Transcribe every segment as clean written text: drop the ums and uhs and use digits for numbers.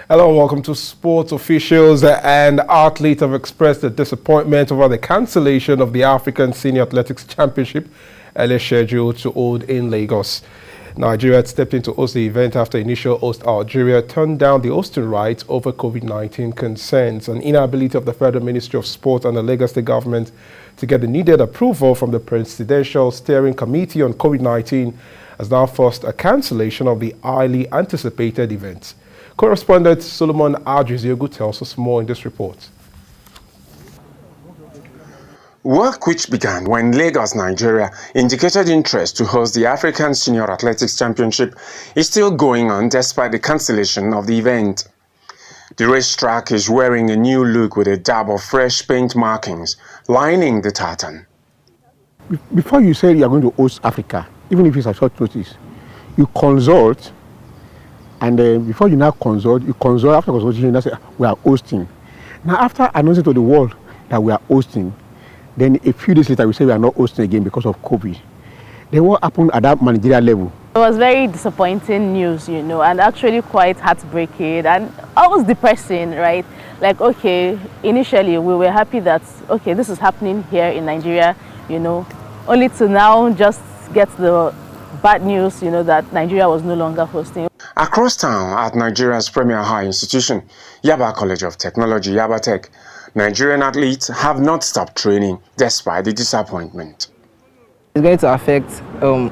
Hello and welcome to Sports. Officials and athletes have expressed their disappointment over the cancellation of the African Senior Athletics Championship, earlier scheduled to hold in Lagos. Nigeria had stepped in to host the event after initial host Algeria turned down the hosting rights over COVID-19 concerns. An inability of the Federal Ministry of Sport and the Lagos State government to get the needed approval from the Presidential Steering Committee on COVID-19 has now forced a cancellation of the highly anticipated event. Correspondent Solomon Adriziogu tells us more in this report. Work, which began when Lagos, Nigeria, indicated interest to host the African Senior Athletics Championship, is still going on despite the cancellation of the event. The racetrack is wearing a new look with a dab of fresh paint markings lining the tartan. Before you say you are going to host Africa, even if it's a short notice, you consult. And before you now consult, after consultation, you say, we are hosting. Now, after announcing to the world that we are hosting, then a few days later, we say we are not hosting again because of COVID. Then what happened at that managerial level? It was very disappointing news, and actually quite heartbreaking and almost depressing, right? Like, okay, initially we were happy that, okay, this is happening here in Nigeria, only to now just get the bad news, that Nigeria was no longer hosting. Across town at Nigeria's premier high institution, Yaba College of Technology, Yaba Tech, Nigerian athletes have not stopped training despite the disappointment. It's going to affect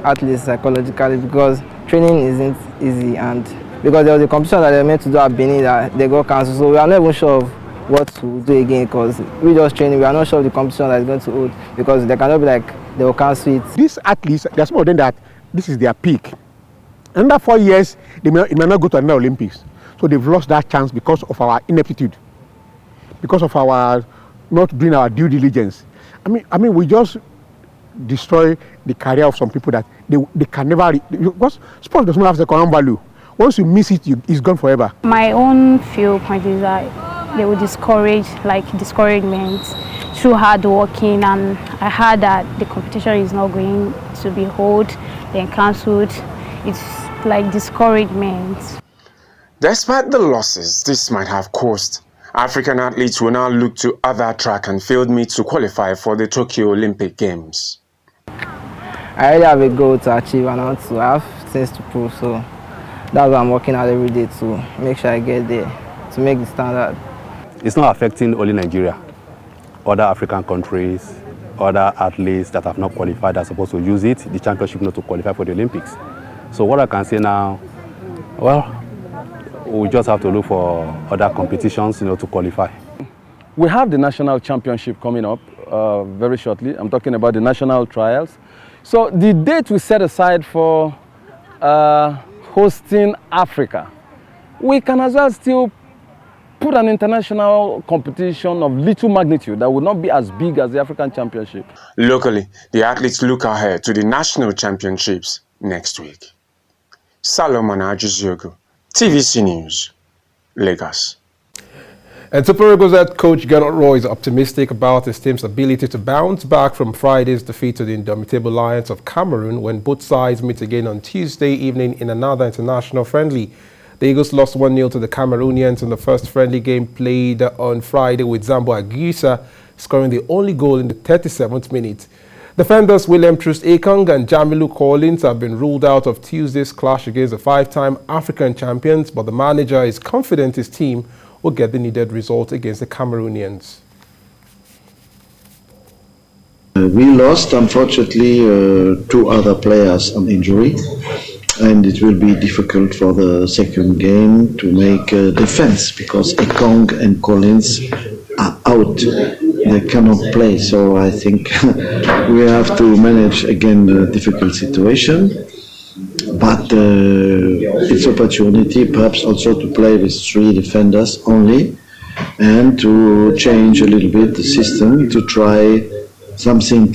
athletes psychologically because training isn't easy, and because there was a competition that they were meant to do at Benin that they got cancelled, so we are not even sure of what to do again because we just training. We are not sure of the competition that is going to hold because they cannot be like they will cancel it. These athletes, there are some of them that this is their peak. Under 4 years, it may not go to another Olympics. So they've lost that chance because of our ineptitude, because of our not doing our due diligence. I mean, we just destroy the career of some people that they can never, because sport does not have the economic value. Once you miss it, it's gone forever. My own point is that they will discourage, discouragement through hard working, and I heard that the competition is not going to be held, then cancelled. It's like discouragement. Despite the losses this might have caused, African athletes will now look to other track and field meets to qualify for the Tokyo Olympic Games. I already have a goal to achieve and I have things to prove, so that's why I'm working out every day to make sure I get there, to make the standard. It's not affecting only Nigeria. Other African countries, other athletes that have not qualified are supposed to use it, the championship, not to qualify for the Olympics. So what I can say now, well, we just have to look for other competitions, to qualify. We have the national championship coming up very shortly. I'm talking about the national trials. So the date we set aside for hosting Africa, we can as well still put an international competition of little magnitude that will not be as big as the African Championship. Locally, the athletes look ahead to the national championships next week. Solomon Adriziogu, TVC News, Lagos. And Super Eagles head coach Gernot Roy is optimistic about his team's ability to bounce back from Friday's defeat to the indomitable Lions of Cameroon when both sides meet again on Tuesday evening in another international friendly. The Eagles lost 1-0 to the Cameroonians in the first friendly game played on Friday, with Zambo Aguisa scoring the only goal in the 37th minute. Defenders William Troost-Ekong and Jamilu Collins have been ruled out of Tuesday's clash against the 5-time African champions, but the manager is confident his team will get the needed result against the Cameroonians. We lost, unfortunately, 2 other players on injury, and it will be difficult for the second game to make a defense because Ekong and Collins are out. They cannot play, so I think we have to manage again the difficult situation. But it's opportunity perhaps also to play with 3 defenders only and to change a little bit the system to try something